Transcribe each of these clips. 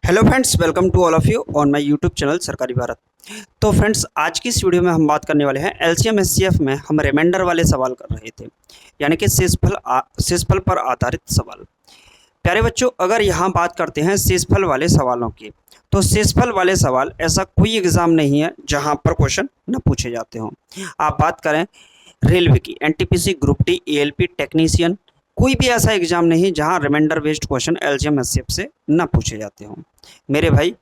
Hello friends, welcome to all of you on my YouTube channel Sarkari Bharat. तो friends, आज की इस वीडियो में हम बात करने वाले हैं एलसीएम एचसीएफ में हम रिमाइंडर वाले सवाल कर रहे थे, यानी कि शेषफल पर आधारित सवाल। प्यारे बच्चों, अगर यहाँ बात करते हैं शेषफल वाले सवालों की, तो शेषफल वाले सवाल ऐसा कोई एग्जाम नहीं है जहाँ पर क्वेश्चन न पूछे जाते हों। आप बात करें रेलवे की, NTPC, group D, ALP, technician, कोई भी ऐसा एग्जाम नहीं जहां रिमाइंडर बेस्ड क्वेश्चन एलजीएम एचसीएफ से ना पूछे जाते हों। मेरे भाई,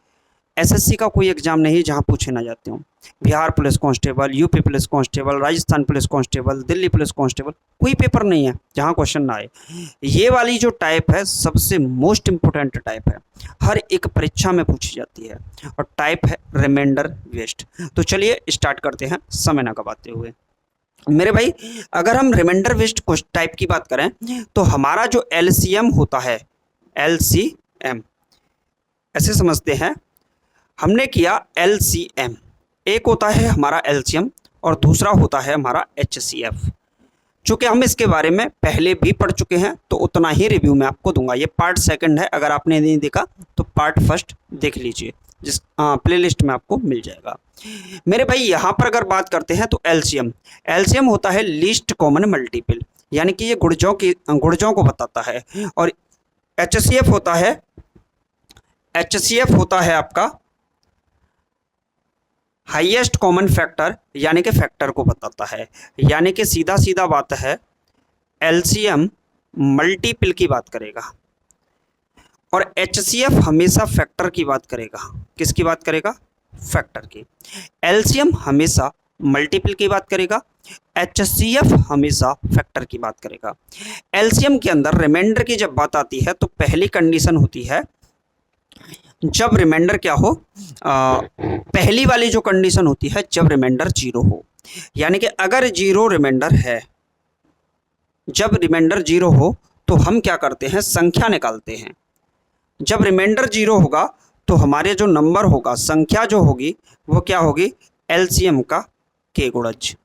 एसएससी का कोई एग्जाम नहीं जहां पूछे ना जाते हों। Bihar police constable, UP police constable, Rajasthan police constable, Delhi police constable, कोई पेपर नहीं है जहां क्वेश्चन ना आए। ये वाली जो टाइप है सबसे मोस्ट इंपोर्टेंट टाइप है, हर एक परीक्षा में पूछी जाती है और टाइप है रिमाइंडर बेस्ड। तो चलिए स्टार्ट करते हैं समय ना गवाते हुए। मेरे भाई, अगर हम रिमाइंडर बेस्ड टाइप की बात करें तो हमारा जो एलसीएम होता है, एलसीएम ऐसे समझते हैं, हमने किया एलसीएम, एक होता है हमारा एलसीएम और दूसरा होता है हमारा एचसीएफ। चूँकि हम इसके बारे में पहले भी पढ़ चुके हैं तो उतना ही रिव्यू मैं आपको दूंगा। ये पार्ट सेकंड है, अगर आपने नहीं देखा तो पार्ट फर्स्ट देख लीजिए, जिस प्लेलिस्ट में आपको मिल जाएगा। मेरे भाई, यहाँ पर अगर बात करते हैं तो एलसीएम होता है लीस्ट कॉमन मल्टीपल, यानी कि ये गुणजों को बताता है। और एचसीएफ होता है आपका हाईएस्ट कॉमन फैक्टर, यानी कि फैक्टर को बताता है। यानी कि सीधा सीधा बात है, एलसीएम मल्टीपल की बात करेगा और एचसीएफ हमेशा फैक्टर की बात करेगा। किसकी बात करेगा? फैक्टर की। एलसीएम हमेशा मल्टीपल की बात करेगा, एचसीएफ हमेशा फैक्टर की बात करेगा। एलसीएम के अंदर रिमाइंडर की जब बात आती है तो पहली कंडीशन होती है, जब रिमाइंडर क्या हो, पहली वाली जो कंडीशन होती है, जब रिमाइंडर जीरो हो। यानी कि अगर जीरो रिमाइंडर है, जब रिमाइंडर जीरो हो तो हम क्या करते हैं, संख्या निकालते हैं। जब रिमाइंडर जीरो होगा तो हमारे जो नंबर होगा, संख्या जो होगी वो क्या होगी, एलसीएम का के गुणज।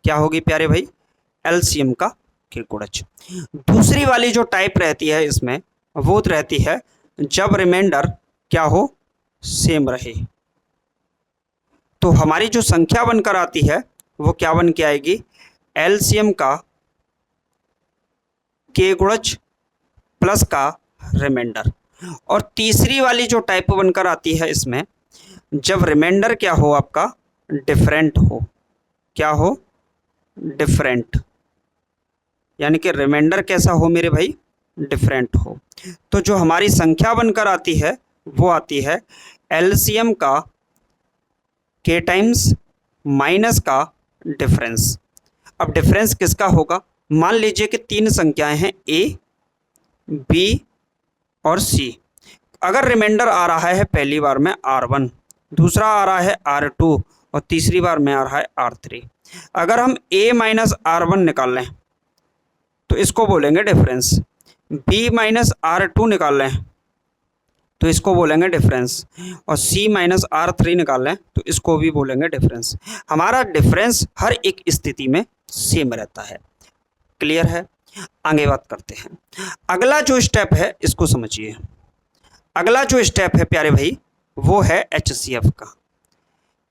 क्या होगी प्यारे भाई? एलसीएम का के गुणज। दूसरी वाली जो टाइप रहती है इसमें, वो रहती है जब रिमाइंडर क्या हो, सेम रहे। तो हमारी जो संख्या बनकर आती है वो क्या बन के आएगी, एलसीएम का के गुणज प्लस का रिमाइंडर। और तीसरी वाली जो टाइप बनकर आती है इसमें, जब रिमाइंडर क्या हो, आपका डिफरेंट हो। क्या हो? डिफरेंट। यानी कि रिमाइंडर कैसा हो मेरे भाई? डिफरेंट हो। तो जो हमारी संख्या बनकर आती है वो आती है एलसीएम का के टाइम्स माइनस का डिफरेंस। अब डिफरेंस किसका होगा? मान लीजिए कि तीन संख्याएं हैं, ए, बी और सी। अगर रिमाइंडर आ रहा है पहली बार में R1, दूसरा आ रहा है R2 और तीसरी बार में आ रहा है R3। अगर हम a माइनस R1 निकाल लें तो इसको बोलेंगे डिफरेंस, b माइनस R2 निकाल लें तो इसको बोलेंगे डिफरेंस, और c माइनस R3 निकाल लें तो इसको भी बोलेंगे डिफरेंस। हमारा डिफरेंस हर एक स्थिति में सेम रहता है। क्लियर है? आगे बात करते हैं। अगला जो स्टेप है इसको समझिए। अगला जो स्टेप है प्यारे भाई, वो है एचसीएफ का।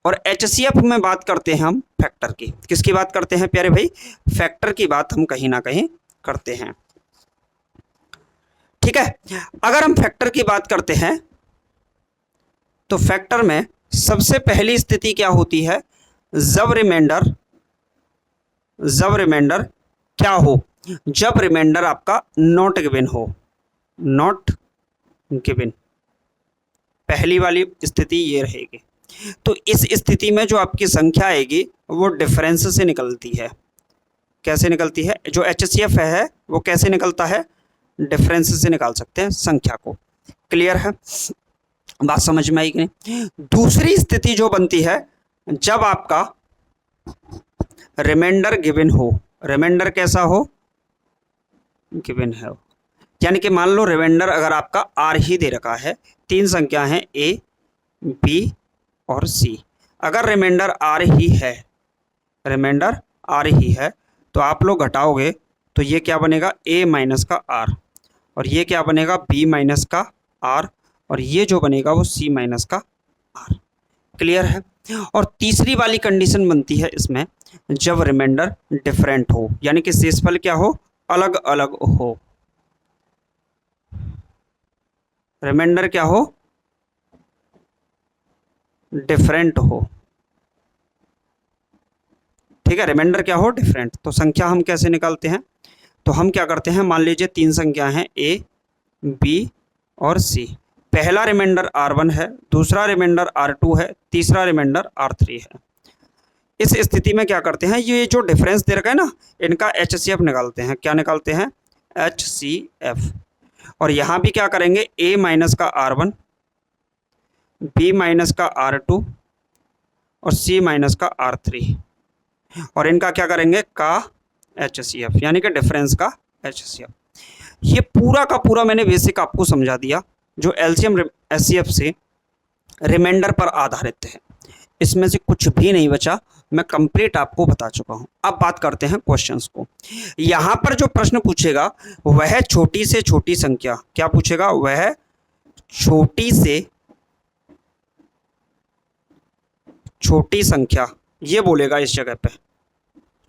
और एचसीएफ में बात करते हैं हम फैक्टर की। किसकी बात करते हैं प्यारे भाई? फैक्टर की बात हम कहीं ना कहीं करते हैं। ठीक है, अगर हम फैक्टर की बात करते हैं तो फैक्टर में सबसे पहली स्थिति क्या होती है, जब रिमाइंडर क्या हो, जब रिमाइंडर आपका नॉट गिवन हो। नॉट गिवन, पहली वाली स्थिति ये रहेगी। तो इस स्थिति में जो आपकी संख्या आएगी वो डिफरेंस से निकलती है। कैसे निकलती है? जो एचसीएफ है वो कैसे निकलता है? डिफरेंस से निकाल सकते हैं संख्या को। क्लियर है? बात समझ में आई कि नहीं? दूसरी स्थिति जो बनती है, जब आपका रिमाइंडर गिवन हो। रिमाइंडर कैसा हो? गिवन है। यानी कि मान लो रिमाइंडर अगर आपका आर ही दे रखा है, तीन संख्या हैं ए, बी और सी। अगर रिमाइंडर आर ही है, रिमाइंडर आर ही है, तो आप लोग घटाओगे तो ये क्या बनेगा, ए माइनस का आर, और ये क्या बनेगा, बी माइनस का आर, और ये जो बनेगा वो C माइनस का R। क्लियर है। और तीसरी वाली कंडीशन बनती है इसमें जब रिमाइंडर डिफरेंट हो, यानी कि शेषफल क्या हो, अलग अलग हो। रिमाइंडर क्या हो, डिफरेंट हो। ठीक है, रिमाइंडर क्या हो, डिफरेंट। तो संख्या हम कैसे निकालते हैं, तो हम क्या करते हैं, मान लीजिए तीन संख्या हैं A, B और C। पहला रिमाइंडर R1 है, दूसरा रिमाइंडर R2 है, तीसरा रिमाइंडर R3 है। इस स्थिति में क्या करते हैं, ये जो डिफरेंस दे रखा है ना, इनका HCF निकालते हैं। क्या निकालते हैं, HCF। और यहाँ भी क्या करेंगे, A माइनस का R1, B माइनस का R2 और C माइनस का R3, और इनका क्या करेंगे, का HCF, यानी कि डिफरेंस का HCF। ये पूरा का पूरा मैंने बेसिक आपको समझा दिया जो LCM HCF से रिमाइंडर पर आधारित है। इसमें से कुछ भी नहीं बचा, मैं कंप्लीट आपको बता चुका हूं। अब बात करते हैं क्वेश्चंस को। यहां पर जो प्रश्न पूछेगा वह छोटी से छोटी संख्या, क्या पूछेगा, वह छोटी से छोटी संख्या, ये बोलेगा इस जगह पे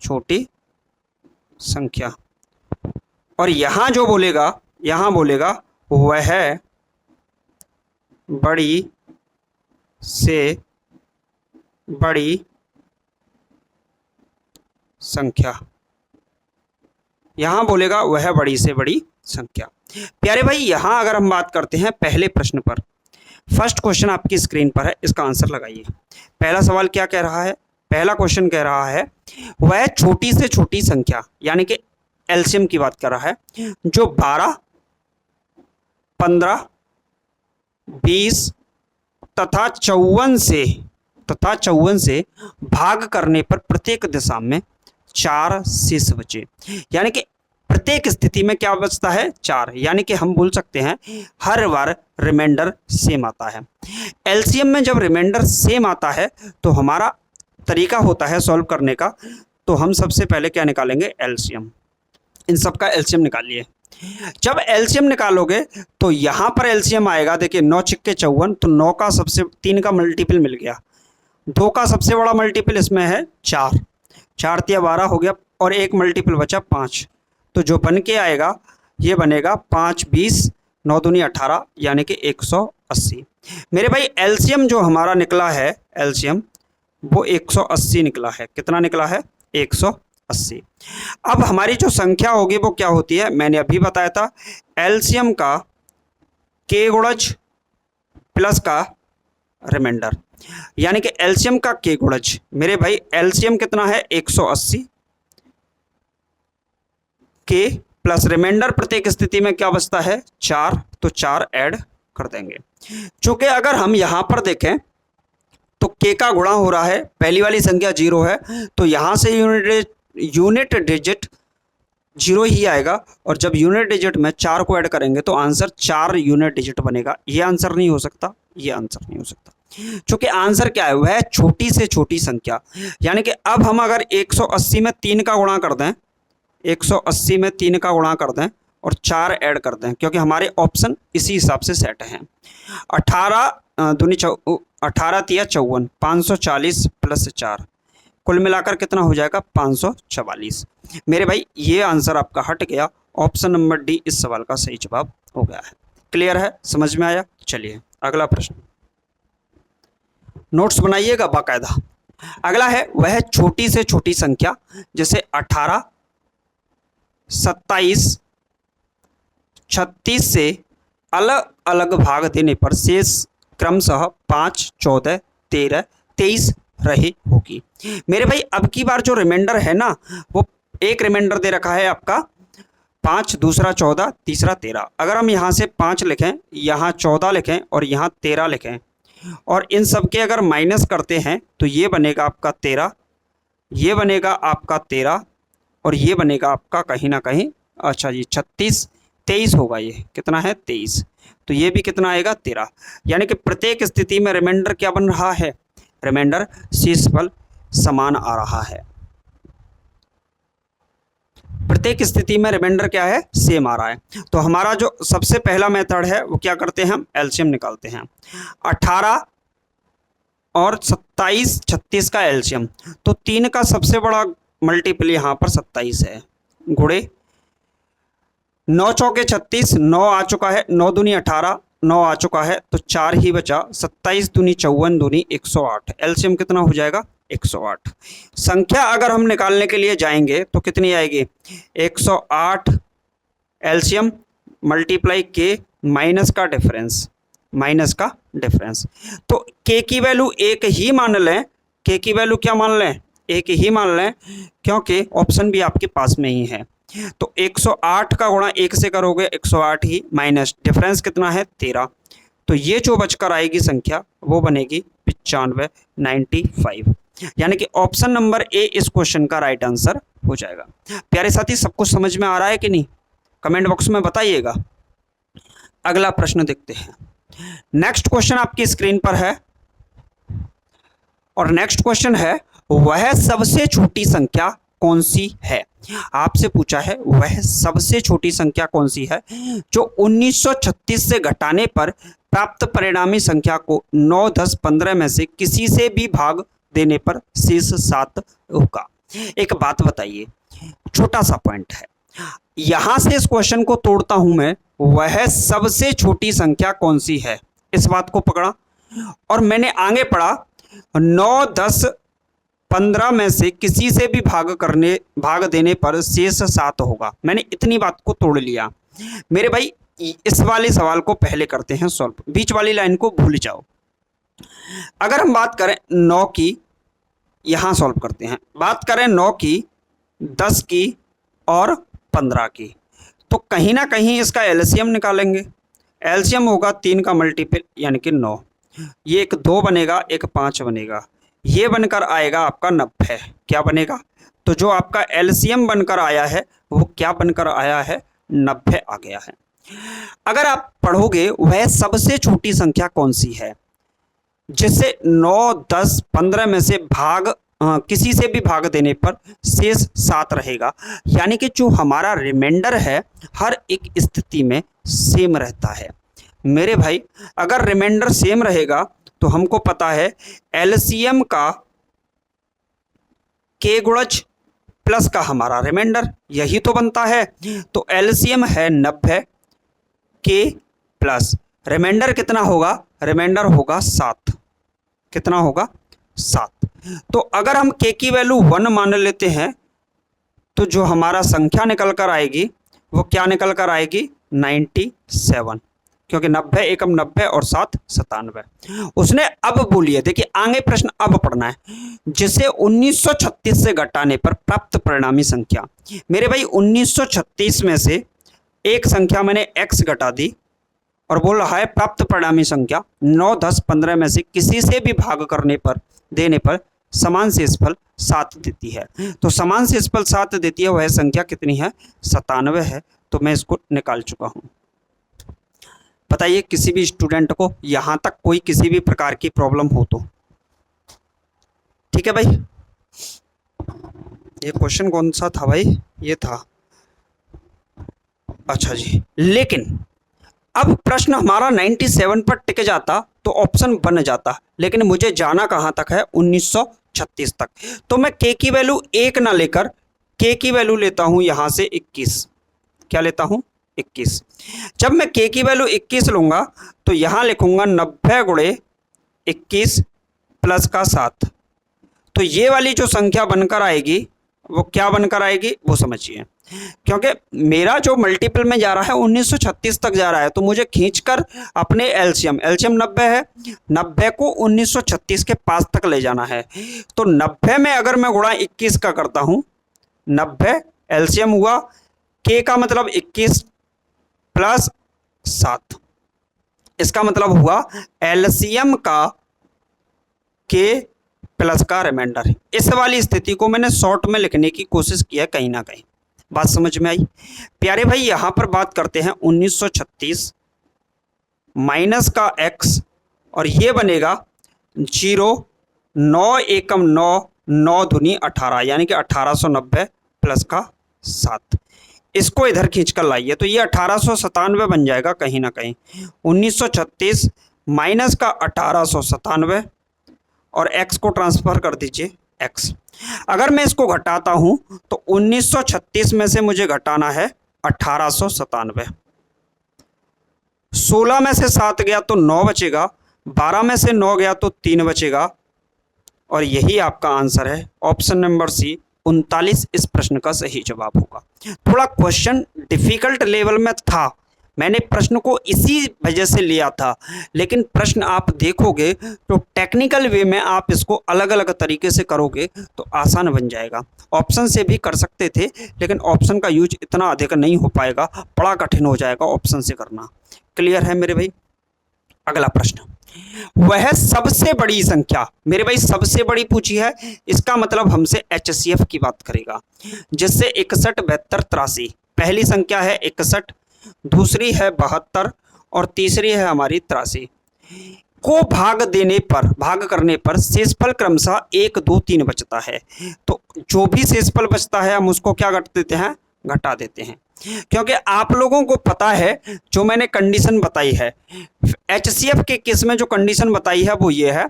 छोटी संख्या। और यहां जो बोलेगा, यहां बोलेगा वह बड़ी से बड़ी संख्या, यहां बोलेगा वह बड़ी से बड़ी संख्या। प्यारे भाई, यहां अगर हम बात करते हैं पहले प्रश्न पर, फर्स्ट क्वेश्चन आपकी स्क्रीन पर है, इसका आंसर लगाइए। पहला सवाल क्या कह रहा है, पहला क्वेश्चन कह रहा है वह छोटी से छोटी संख्या, यानी कि एलसीएम की बात कर रहा है, जो 12, 15, 20 तथा 54 से भाग करने पर प्रत्येक दिशा में 4 शेष बचे। यानी कि प्रत्येक स्थिति में क्या बचता है, 4। यानी कि हम बोल सकते हैं हर बार रिमाइंडर सेम आता है। एलसीएम में जब रिमाइंडर सेम आता है तो हमारा तरीका होता है सॉल्व करने का, तो हम सबसे पहले क्या निकालेंगे, एलसीएम। इन सब का एलसीएम निकालिए। जब एलसीएम निकालोगे तो यहां पर एलसीएम आएगा, देखिए 9 छिक्के 54, तो 9 का सबसे 3 का मल्टीपल मिल गया, 2 का सबसे बड़ा मल्टीपल इसमें है 4, 4 तिया 12 हो गया, और एक मल्टीपल बचा 5। तो जो बन के आएगा ये बनेगा 5 20 9 दूनी 18, यानी कि 180। मेरे भाई एलसीएम जो हमारा निकला है, एलसीएम वो 180 निकला है। कितना निकला है, 180। अब हमारी जो संख्या होगी वो क्या होती है, मैंने अभी बताया था, एलसीएम का के गुणज प्लस का रिमाइंडर, यानी कि एलसीएम का के गुणज। मेरे भाई एलसीएम कितना है, 180, के प्लस रिमाइंडर प्रत्येक स्थिति में क्या बचता है, 4, तो 4 ऐड कर देंगे। चूंकि अगर हम यहां पर देखें तो के का गुणा हो रहा है, पहली वाली संख्या 0 है, तो यहां से यूनिट डिजिट 0 ही आएगा, और जब यूनिट डिजिट में 4 को ऐड करेंगे तो आंसर 4 यूनिट डिजिट बनेगा। ये आंसर नहीं हो सकता, ये आंसर नहीं हो सकता, क्योंकि आंसर क्या है, वह छोटी से छोटी संख्या। यानी कि अब हम अगर 180 में 3 का गुणा कर दें, 180 में 3 का गुणा कर दें और 4 ऐड कर दें, क्योंकि हमारे ऑप्शन इसी हिसाब से सेट हैं। 18 दूनी 18 तिया 54, 540 प्लस 4, कुल मिलाकर कितना हो जाएगा, 544। मेरे भाई ये आंसर आपका हट गया, ऑप्शन नंबर डी इस सवाल का सही जवाब हो गया है। क्लियर है, समझ में आया। चलिए अगला प्रश्न, नोट्स बनाइएगा बाकायदा। अगला है वह छोटी से छोटी संख्या, जैसे 18, 27, 36 से अलग अलग भाग देने पर शेष क्रमशः 5, 14, 13, 23 रही होगी। मेरे भाई अब की बार जो रिमाइंडर है ना, वो एक रिमाइंडर दे रखा है आपका 5, दूसरा 14, तीसरा 13। अगर हम यहाँ से 5 लिखें, यहाँ 14 लिखें और यहाँ 13 लिखें, और इन सब के अगर माइनस करते हैं तो ये बनेगा आपका 13, ये बनेगा आपका 13, और ये बनेगा आपका कहीं ना कहीं, अच्छा जी 36, 23 होगा। ये कितना है, 23, तो ये भी कितना आएगा, 13। यानी कि प्रत्येक स्थिति में रिमाइंडर क्या बन रहा है, रिमाइंडर शेषफल समान आ रहा है। प्रत्येक स्थिति में रिमाइंडर क्या है, सेम आ रहा है। तो हमारा जो सबसे पहला मेथड है वो क्या करते हैं, हम एलसीएम निकालते हैं। 18 और 27 36 का एलसीएम, तो 3 का सबसे बड़ा मल्टीपल यहाँ पर 27 है, गुणे 9 चौके 36, 9 आ चुका है, 9 दूनी 18, 9 आ चुका है, तो 4 ही बचा, 27 दूनी 54 दूनी 108, एलसीएम कितना हो जाएगा, 108। संख्या अगर हम निकालने के लिए जाएंगे तो कितनी आएगी, 108 एलसीएम मल्टीप्लाई के माइनस का डिफरेंस, माइनस का डिफरेंस। तो के की वैल्यू एक ही मान लें, के की वैल्यू क्या मान लें, एक ही मान लें, क्योंकि ऑप्शन भी आपके पास में ही है। तो 108 का गुणा 1 से करोगे 108 ही, माइनस डिफरेंस कितना है 13, तो ये जो बचकर आएगी संख्या वो बनेगी 95, 95। यानी कि ऑप्शन नंबर ए इस क्वेश्चन का राइट आंसर हो जाएगा। प्यारे साथी, सब कुछ समझ में आ रहा है कि नहीं, कमेंट बॉक्स में बताइएगा। अगला प्रश्न देखते हैं। नेक्स्ट क्वेश्चन आपकी स्क्रीन पर है और नेक्स्ट क्वेश्चन है, वह सबसे छोटी संख्या कौन सी है। आपसे पूछा है वह सबसे छोटी संख्या कौन सी है जो 1936 से घटाने पर प्राप्त परिणामी संख्या को 9, 10, 15 में से किसी से भी भाग देने पर शेष 7 होगा। एक बात बताइए, छोटा सा पॉइंट है, यहां से इस क्वेश्चन को तोड़ता हूं मैं, वह सबसे छोटी संख्या कौन सी है, इस बात को पकड़ा और मैंने आगे पढ़ा 9, 10, 15 में से किसी से भी भाग देने पर शेष 7 होगा। मैंने इतनी बात को तोड़ लिया। मेरे भाई इस वाले सवाल को पहले करते हैं सॉल्व, बीच वाली लाइन को भूल जाओ। अगर हम बात करें 9 की, यहां सॉल्व करते हैं, बात करें 9 की, 10 की और 15 की, तो कहीं ना कहीं इसका एलसीएम निकालेंगे। एलसीएम होगा 3 का मल्टीपल यानी कि 9, ये एक 2 बनेगा, एक 5 बनेगा, ये बनकर आएगा आपका 90। क्या बनेगा, तो जो आपका एलसीएम बनकर आया है वो क्या बनकर आया है, 90 आ गया है। अगर आप पढ़ोगे वह सबसे छोटी संख्या कौन सी है जिससे 9, 10, 15 में से किसी से भी भाग देने पर शेष 7 रहेगा, यानी कि जो हमारा रिमाइंडर है हर एक स्थिति में सेम रहता है। मेरे भाई अगर रिमाइंडर सेम रहेगा तो हमको पता है एलसीएम का के गुणज प्लस का हमारा रिमाइंडर, यही तो बनता है। तो एलसीएम है 90, के प्लस रिमाइंडर कितना होगा, रिमाइंडर होगा 7, कितना होगा 7। तो अगर हम के की वैल्यू 1 मान लेते हैं तो जो हमारा संख्या निकल कर आएगी वो क्या निकल कर आएगी, 97, क्योंकि 90 एकम 90 और 7 97। उसने अब बोलिए, देखिए आगे प्रश्न अब पढ़ना है, जिसे 1936 से घटाने पर प्राप्त परिणामी संख्या। मेरे भाई 1936 में से एक संख्या मैंने x घटा दी और बोल रहा है प्राप्त परिणामी संख्या 9, 10, 15 में से किसी से भी भाग करने पर देने पर समान शेषफल 7 देती है। तो समान शेषफल 7 देती है, वह संख्या कितनी है, 97 है। तो मैं इसको निकाल चुका हूं। बताइए किसी भी स्टूडेंट को यहां तक कोई किसी भी प्रकार की प्रॉब्लम हो तो। ठीक है भाई, ये क्वेश्चन कौन सा था भाई, ये था, अच्छा जी। लेकिन अब प्रश्न हमारा 97 पर टिक जाता तो ऑप्शन बन जाता, लेकिन मुझे जाना कहां तक है, 1936 तक। तो मैं के की वैल्यू 1 ना लेकर के की वैल्यू लेता हूं यहां से 21। क्या लेता हूं, 21। जब मैं के की वैल्यू 21 लूंगा तो यहां लिखूंगा 90 गुणे 21 प्लस का 7। तो ये वाली जो संख्या बनकर आएगी वो क्या बनकर आएगी, वो समझिए, क्योंकि मेरा जो मल्टीपल में जा रहा है 1936 तक जा रहा है, तो मुझे खींचकर अपने एलसीएम 90 है, 90 को 1936 के पास तक ले जाना है। तो 90 में अगर मैं गुणा 21 का करता हूं, 90 एलसीएम हुआ, के का मतलब 21 प्लस 7, इसका मतलब हुआ एलसीएम का के प्लस का रिमाइंडर। इस वाली स्थिति को मैंने शॉर्ट में लिखने की कोशिश की है कहीं ना कहीं। बात समझ में आई प्यारे भाई। यहां पर बात करते हैं 1936 माइनस का x और ये बनेगा 0, 9 एकम 9, 9 दूनी 18, यानी कि 1890 प्लस का 7। इसको इधर खींच कर लाइए तो ये 1897 बन जाएगा कहीं ना कहीं। 1936 माइनस का 1897 और x को ट्रांसफर कर दीजिए x। अगर मैं इसको घटाता हूं तो 1936 में से मुझे घटाना है 1897। 16 में से 7 गया तो 9 बचेगा, 12 में से 9 गया तो 3 बचेगा और यही आपका आंसर है ऑप्शन नंबर सी 39 इस प्रश्न का सही जवाब होगा। थोड़ा क्वेश्चन डिफिकल्ट लेवल में था, मैंने प्रश्न को इसी वजह से लिया था, लेकिन प्रश्न आप देखोगे तो टेक्निकल वे में आप इसको अलग अलग तरीके से करोगे तो आसान बन जाएगा। ऑप्शन से भी कर सकते थे लेकिन ऑप्शन का यूज इतना अधिक नहीं हो पाएगा, बड़ा कठिन हो जाएगा ऑप्शन से करना। क्लियर है मेरे भाई? अगला प्रश्न, वह सबसे बड़ी संख्या, मेरे भाई सबसे बड़ी पूछी है, इसका मतलब हमसे HCF की बात करेगा, जिससे 61, 72, 83। पहली संख्या है 61, दूसरी है 72 और तीसरी है हमारी 83 को भाग देने पर, भाग करने पर शेषफल क्रमशः 1, 2, 3 बचता है। तो जो भी शेषफल बचता है हम उसको क्या कर देते हैं, घटा देते हैं, क्योंकि आप लोगों को पता है जो मैंने कंडीशन बताई है HCF के केस में, जो कंडीशन बताई है वो ये है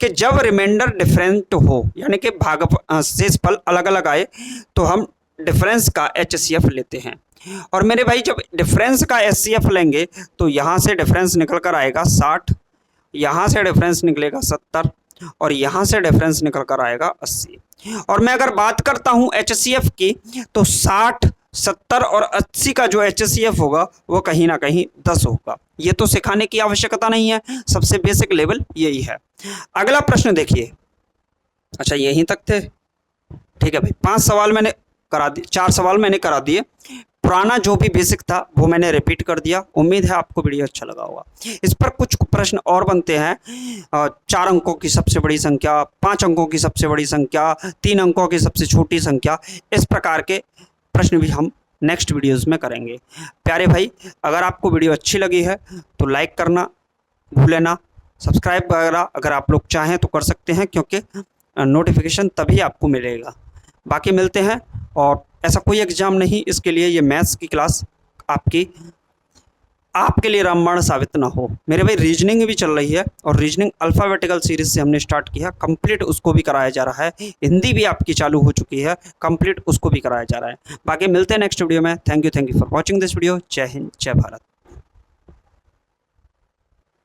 कि जब रिमाइंडर डिफरेंट हो, यानी कि भाग शेषफल अलग अलग आए तो हम डिफरेंस का HCF लेते हैं। और मेरे भाई जब डिफरेंस का HCF लेंगे तो यहाँ से डिफरेंस निकल कर आएगा 60, यहाँ से डिफरेंस निकलेगा 70 और यहाँ से डिफरेंस निकल कर आएगा 80। और मैं अगर बात करता हूँ HCF की तो 60, 70 और 80 का जो HCF होगा वो कहीं ना कहीं 10 होगा। ये तो सिखाने की आवश्यकता नहीं है, सबसे बेसिक लेवल यही है। अगला प्रश्न देखिए, अच्छा यहीं तक थे, ठीक है भाई। 5 सवाल मैंने करा दिए, 4 सवाल मैंने करा दिए, पुराना जो भी बेसिक था वो मैंने रिपीट कर दिया। उम्मीद है आपको वीडियो अच्छा लगा होगा। इस पर कुछ प्रश्न और बनते हैं, 4 अंकों की सबसे बड़ी संख्या, 5 अंकों की सबसे बड़ी संख्या, 3 अंकों की सबसे छोटी संख्या, इस प्रकार के प्रश्न भी हम नेक्स्ट वीडियोस में करेंगे। प्यारे भाई, अगर आपको वीडियो अच्छी लगी है तो लाइक करना भूलें ना, सब्सक्राइब वगैरह अगर आप लोग चाहें तो कर सकते हैं, क्योंकि नोटिफिकेशन तभी आपको मिलेगा। बाकी मिलते हैं, और ऐसा कोई एग्ज़ाम नहीं इसके लिए ये मैथ्स की क्लास आपके लिए रामबाण साबित ना हो। मेरे भाई रीजनिंग भी चल रही है और रीजनिंग अल्फ़ाबेटिकल सीरीज से हमने स्टार्ट किया, कंप्लीट उसको भी कराया जा रहा है। हिंदी भी आपकी चालू हो चुकी है, कंप्लीट उसको भी कराया जा रहा है। बाकी मिलते हैं नेक्स्ट वीडियो में। Thank you for watching this video. जय हिंद, जय भारत।